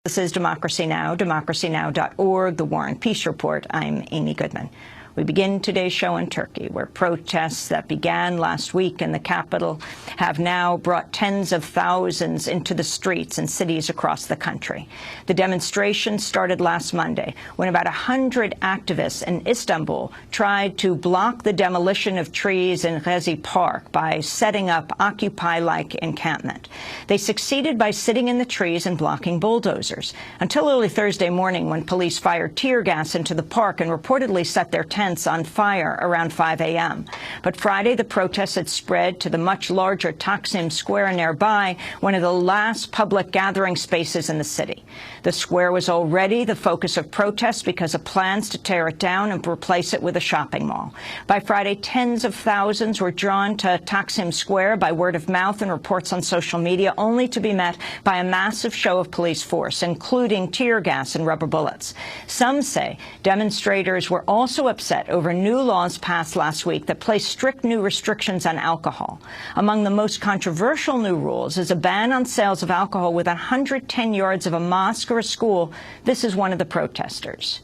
This is Democracy Now!, democracynow.org, The War and Peace Report. I'm Amy Goodman. We begin today's show in Turkey, where protests that began last week in the capital have now brought tens of thousands into the streets in cities across the country. The demonstration started last Monday when about 100 activists in Istanbul tried to block the demolition of trees in Gezi Park by setting up Occupy-like encampment. They succeeded by sitting in the trees and blocking bulldozers, until early Thursday morning when police fired tear gas into the park and reportedly set their tents on fire around 5 a.m. But Friday, the protests had spread to the much larger Taksim Square nearby, one of the last public gathering spaces in the city. The square was already the focus of protests because of plans to tear it down and replace it with a shopping mall. By Friday, tens of thousands were drawn to Taksim Square by word of mouth and reports on social media, only to be met by a massive show of police force, including tear gas and rubber bullets. Some say demonstrators were also upset over new laws passed last week that place strict new restrictions on alcohol. Among the most controversial new rules is a ban on sales of alcohol within 110 yards of a mosque or a school. This is one of the protesters.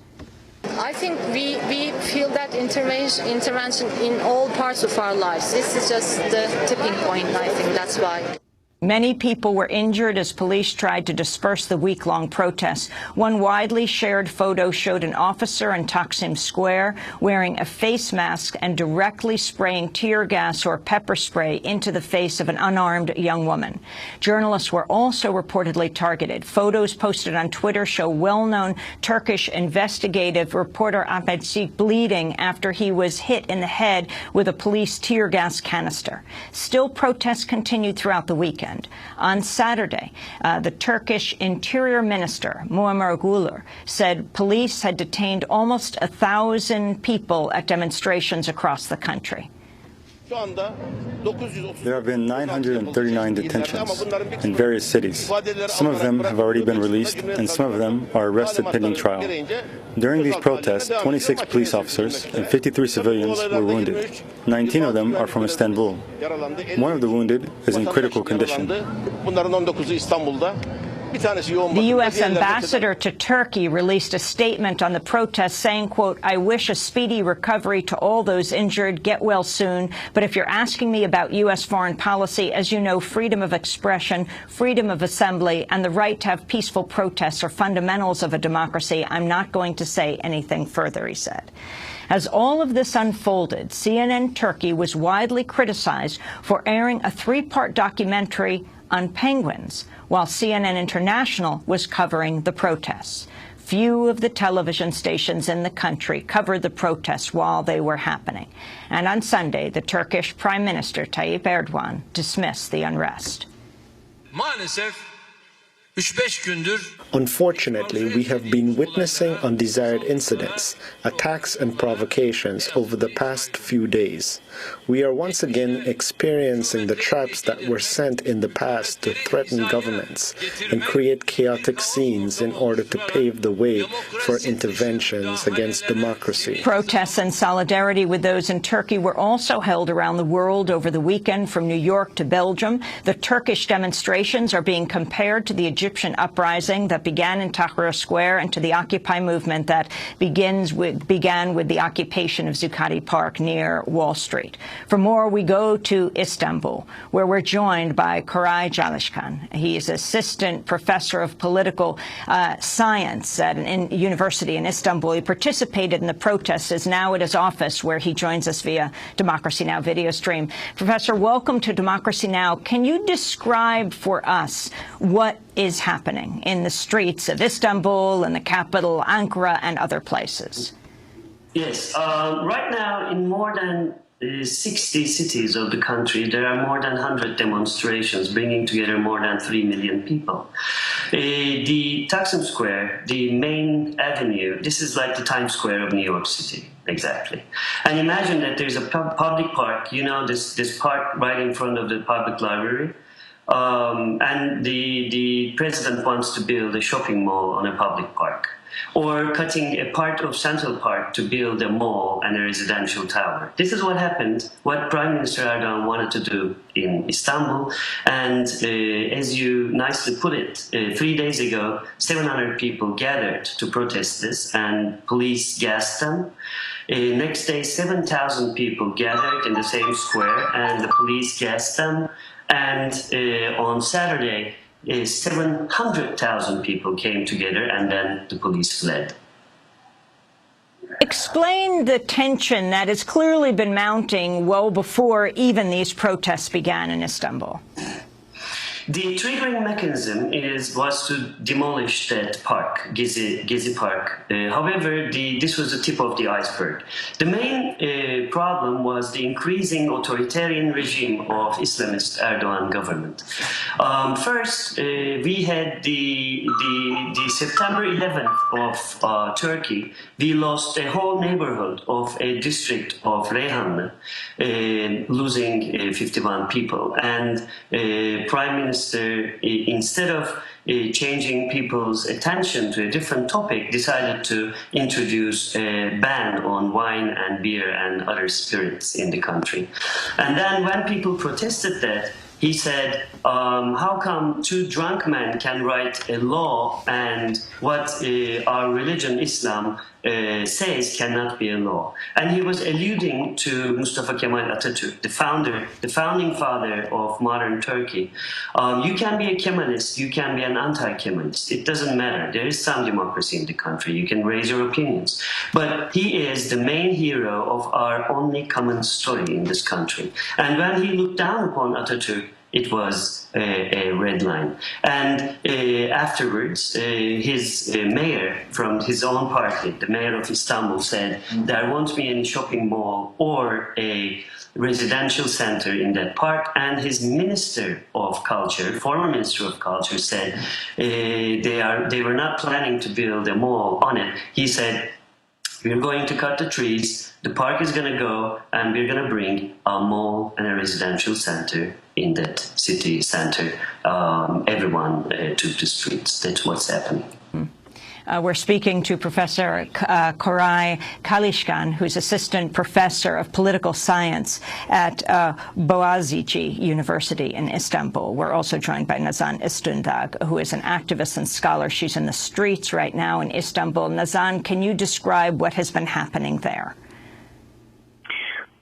I think we feel that intervention in all parts of our lives. This is just the tipping point, I think. That's why. Many people were injured as police tried to disperse the week-long protests. One widely shared photo showed an officer in Taksim Square wearing a face mask and directly spraying tear gas or pepper spray into the face of an unarmed young woman. Journalists were also reportedly targeted. Photos posted on Twitter show well-known Turkish investigative reporter Ahmet Sik bleeding after he was hit in the head with a police tear gas canister. Still, protests continued throughout the weekend. On Saturday, the Turkish Interior Minister, Muammer Gülür, said police had detained almost 1,000 people at demonstrations across the country. There have been 939 detentions in various cities. Some of them have already been released, and some of them are arrested pending trial. During these protests, 26 police officers and 53 civilians were wounded. 19 of them are from Istanbul. One of the wounded is in critical condition. The U.S. ambassador to Turkey released a statement on the protests saying, quote, "I wish a speedy recovery to all those injured. Get well soon. But if you're asking me about U.S. foreign policy, as you know, freedom of expression, freedom of assembly, and the right to have peaceful protests are fundamentals of a democracy. I'm not going to say anything further," he said. As all of this unfolded, CNN Turkey was widely criticized for airing a three-part documentary on penguins, while CNN International was covering the protests. Few of the television stations in the country covered the protests while they were happening. And on Sunday, the Turkish Prime Minister Tayyip Erdogan dismissed the unrest. Unfortunately, we have been witnessing undesired incidents, attacks and provocations over the past few days. We are once again experiencing the traps that were sent in the past to threaten governments and create chaotic scenes in order to pave the way for interventions against democracy. Protests in solidarity with those in Turkey were also held around the world over the weekend, from New York to Belgium. The Turkish demonstrations are being compared to the Egyptian uprising that began in Tahrir Square and to the Occupy movement that began with the occupation of Zuccotti Park near Wall Street. For more, we go to Istanbul, where we're joined by Koray Çalışkan. He is assistant professor of political science at a university in Istanbul. He participated in the protests, is now at his office, where he joins us via Democracy Now! Video stream. Professor, welcome to Democracy Now! Can you describe for us what is happening in the streets of Istanbul and the capital, Ankara, and other places? Yes. Right now, in more than 60 cities of the country, there are more than 100 demonstrations bringing together more than 3 million people. The Taksim Square, the main avenue, this is like the Times Square of New York City, exactly. And imagine that there's a public park, you know, this park right in front of the public library. and the president wants to build a shopping mall on a public park, or cutting a part of Central Park to build a mall and a residential tower. This is what happened, what Prime Minister Erdogan wanted to do in Istanbul, and as you nicely put it, 3 days ago, 700 people gathered to protest this, and police gassed them. Next day, 7,000 people gathered in the same square, and the police gassed them. And on Saturday, 700,000 people came together, and then the police fled. Explain the tension that has clearly been mounting well before even these protests began in Istanbul. The triggering mechanism was to demolish that park, Gezi Park. However, this was the tip of the iceberg. The main problem was the increasing authoritarian regime of Islamist Erdogan government. First, we had the September 11th of Turkey. We lost a whole neighborhood of a district of Reyhanlı, losing 51 people. And Prime Minister, instead of changing people's attention to a different topic, decided to introduce a ban on wine and beer and other spirits in the country. And then when people protested that, he said, how come two drunk men can write a law and what our religion, Islam, says cannot be a law? And he was alluding to Mustafa Kemal Atatürk, the founding father of modern Turkey. You can be a Kemalist, you can be an anti-Kemalist. It doesn't matter. There is some democracy in the country. You can raise your opinions. But he is the main hero of our only common story in this country. And when he looked down upon Atatürk, it was a red line. And afterwards, his mayor from his own party, the mayor of Istanbul, said there won't be any shopping mall or a residential center in that park. And his minister of culture, former minister of culture, said they were not planning to build a mall on it. He said, we're going to cut the trees, the park is going to go, and we're going to bring a mall and a residential center in that city center. Everyone took the streets. That's what's happening. We're speaking to Professor Koray Kalishkan, who's Assistant Professor of Political Science at Boğaziçi University in Istanbul. We're also joined by Nazan Üstündag, who is an activist and scholar. She's in the streets right now in Istanbul. Nazan, can you describe what has been happening there?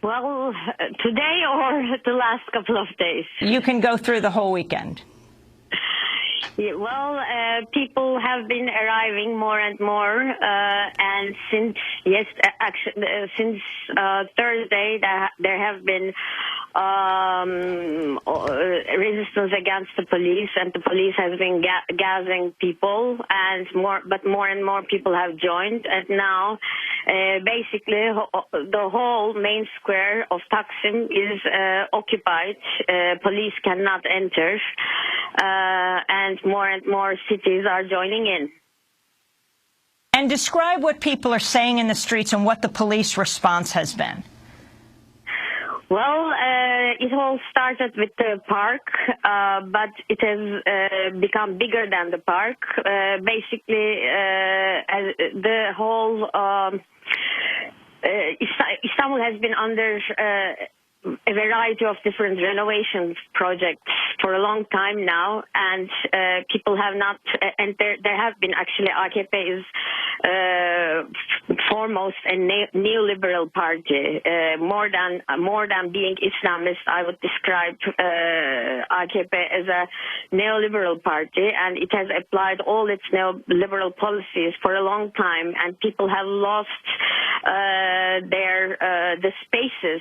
Well, today or the last couple of days? You can go through the whole weekend. Yeah, well, people have been arriving more and more, and since Thursday, there have been resistance against the police, and the police has been gassing people, and more and more people have joined, and now basically the whole main square of Taksim is occupied. Police cannot enter, and more cities are joining in. And describe what people are saying in the streets and what the police response has been. Well, it all started with the park, but it has become bigger than the park. Basically, the whole Istanbul has been under a variety of different renovation projects for a long time now, and people have not, and there have been actually, AKP is foremost a neoliberal party. More than being Islamist, I would describe AKP as a neoliberal party, and it has applied all its neoliberal policies for a long time, and people have lost the spaces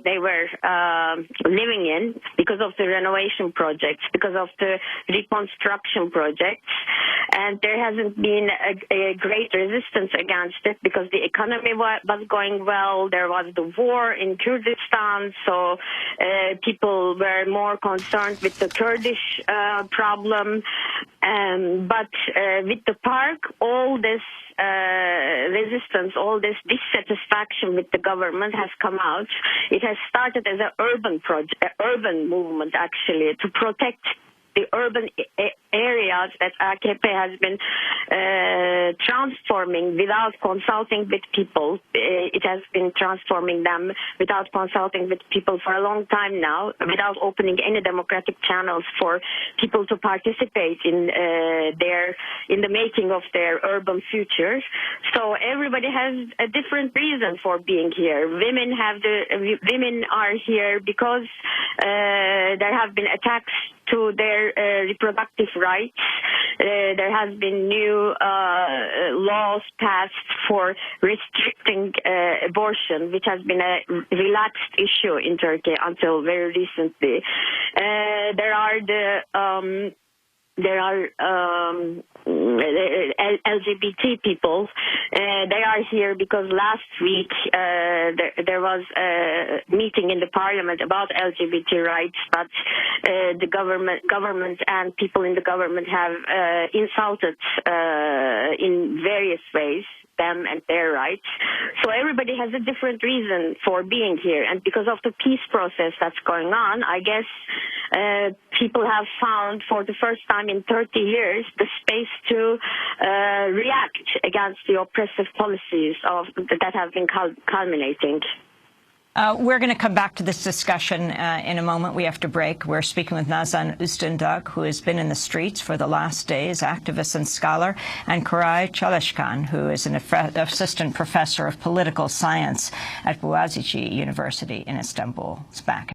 they were living in because of the renovation projects, because of the reconstruction projects, and there hasn't been a great resistance against it because the economy was going well. There was the war in Kurdistan, so people were more concerned with the Kurdish problem. But with the park, all this resistance, all this dissatisfaction with the government has come out. It has started as an urban movement, actually, to protect the urban areas that AKP has been transforming without consulting with people. It has been transforming them without consulting with people for a long time now, without opening any democratic channels for people to participate in the making of their urban future. So everybody has a different reason for being here. Women are here because there have been attacks to their reproductive rights. There has been new laws passed for restricting abortion, which has been a relaxed issue in Turkey until very recently. There are LGBT people. They are here because last week there was a meeting in the parliament about LGBT rights, but the government and people in the government have insulted in various ways them and their rights. So everybody has a different reason for being here. And because of the peace process that's going on, I guess people have found for the first time in 30 years the space to react against the oppressive policies that have been culminating. We're going to come back to this discussion in a moment. We have to break. We're speaking with Nazan Üstündağ, who has been in the streets for the last days, activist and scholar, and Koray Çalışkan, who is an assistant professor of political science at Boğaziçi University in Istanbul. It's back.